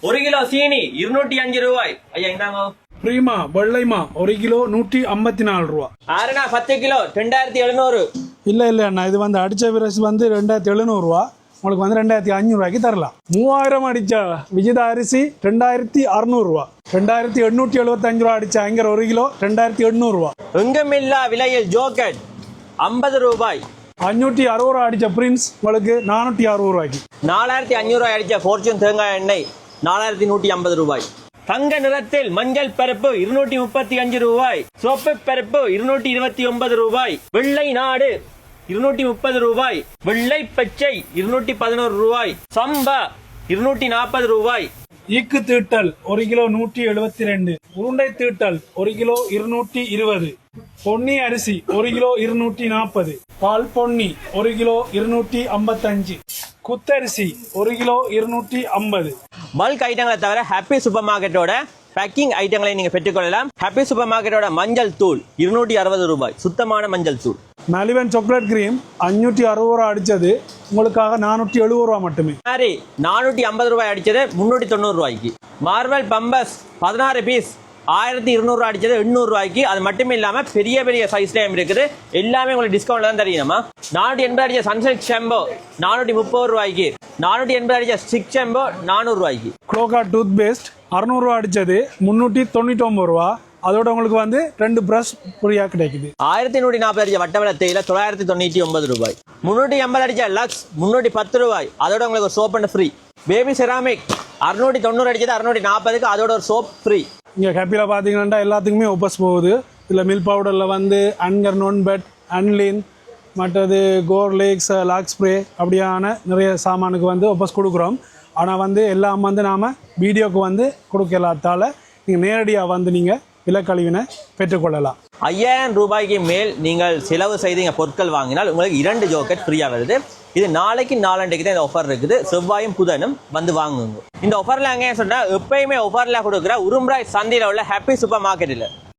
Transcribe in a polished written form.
1 kilo சீனி 205 ரூபாய். ஐயா இந்தாங்க. பிரீமா வெள்ளைமா 1 கிலோ 154 ரூபா. ஆறுனா 10 கிலோ 2700. இல்ல அண்ணா, இது வந்து அடிச்ச விரஸ் வந்து 2700 ரூபா. உங்களுக்கு வந்து 2500 ரூபாய்க்கு தரலாம். 3000 அடிச்ச விஜிதா அரிசி 2600 ரூபா. 2875 ரூபா அடிச்ச அங்கர் 1 கிலோ 2800 ரூபா. எங்கமில்லா விலையில் ஜோக்கெட் 50 ரூபாய். 560 ரூபா அடிச்ச பிரின்ஸ் உங்களுக்கு 460 ரூபாய்க்கு. 4500 ரூபாய் அடிச்ச ஃபார்ச்சூன் தேங்காய் எண்ணெய் 4150 ரூபாய். தங்க நிறத்தில் மஞ்சள் பருப்பு 235 ரூபாய். சோப்பு பருப்பு 229 ரூபாய். வெள்ளை நாடு 230 ரூபாய். வெள்ளை பச்சை 211 ரூபாய். சம்பா 240 ரூபாய். ஈக்கு தீட்டல் 1 கிலோ 172. உருண்டை தீட்டல் 1 கிலோ 220. பொன்னி அரிசி 1 கிலோ 240. பால் பொன்னி 1 கிலோ 255. குத்தரிசி 1 கிலோ 250. பல்க் ஐட்டங்களை தவிர ஹாப்பி சூப்பர் மார்க்கெட்டோட பேக்கிங் ஐட்டங்களை நீங்க பெற்றுக்கொள்ளலாம். ஹாப்பி சூப்பர் மார்க்கெட்டோட மஞ்சள் தூள் 260 ரூபாய். சுத்தமான மஞ்சள் தூள். மலிவன் சாக்லேட் கிரீம் 560 ரூபா அடிச்சது உங்களுக்காக 470 ரூபா மட்டுமே. சரி, 450 ரூபாய் அடிச்சது 390 ரூபாய்க்கு. மார்வல் பம்பஸ் 16 பீஸ் 1200 ரூபாய் அடிச்சது 800 ரூபாய்க்கு. அது மட்டும் இல்லாம பெரிய பெரிய சைஸ்லயும் இருக்குது. எல்லாமே உங்களுக்கு டிஸ்கவுண்ட்ல தான் தெரியுமா. 480 அடிச்ச சன்சில்க் ஷாம்போ 430 ரூபாய்க்கு. 480 அடிச்ச ஸ்டிக் ஷாம்போ 400 ரூபாய்க்கு. குளோகா டூத் பேஸ்ட் 600 ரூபா அடிச்சது 399 ரூபா. அதோட உங்களுக்கு வந்து 2 பிரஷ் ஃப்ரீயா கிடைக்குது. 1140 அடிச்ச வட்டவள தேயில 999 ரூபாய். 380 அடிச்ச லக்ஸ் 310 ரூபாய். அதோட உங்களுக்கு soap and free. Baby ceramic 690 அடிச்சது 640க்கு அதோட ஒரு சோப் ஃப்ரீ. இங்கே ஹாப்பியில் பார்த்தீங்கன்னா எல்லாத்துக்குமே ஒப்பஸ் போகுது. இதில் மில்க் பவுடரில் வந்து அன்கர் நோன் பெட் அன்லின் மற்றது கோர்லேக்ஸ் லாக் ஸ்ப்ரே அப்படியான நிறைய சாமானுக்கு வந்து ஒப்பஸ் கொடுக்குறோம். ஆனால் வந்து எல்லாம் வந்து நாம் வீடியோக்கு வந்து கொடுக்கலாத்தால் நீங்கள் நேரடியாக வந்து நீங்கள் விலைக்கழிவினை பெற்றுக்கொள்ளலாம். 5000 ரூபாய்க்கு மேல் நீங்கள் செலவு செய்து பொருட்கள் வாங்கினால் உங்களுக்கு 2 ஜோக்கெட் ஃப்ரீயாக வருது. இது நாளைக்கு நாளண்டைக்கு தான் இந்த ஆஃபர் இருக்குது. செவ்வாயும் புதனும் வந்து வாங்குங்க. இந்த ஆஃபர்ல எங்கே சொன்னா எப்பயுமே ஆஃபர்ல கொடுக்குற உரும்ராய் சந்தையில் உள்ள ஹாப்பி சூப்பர் மார்க்கெட்டில்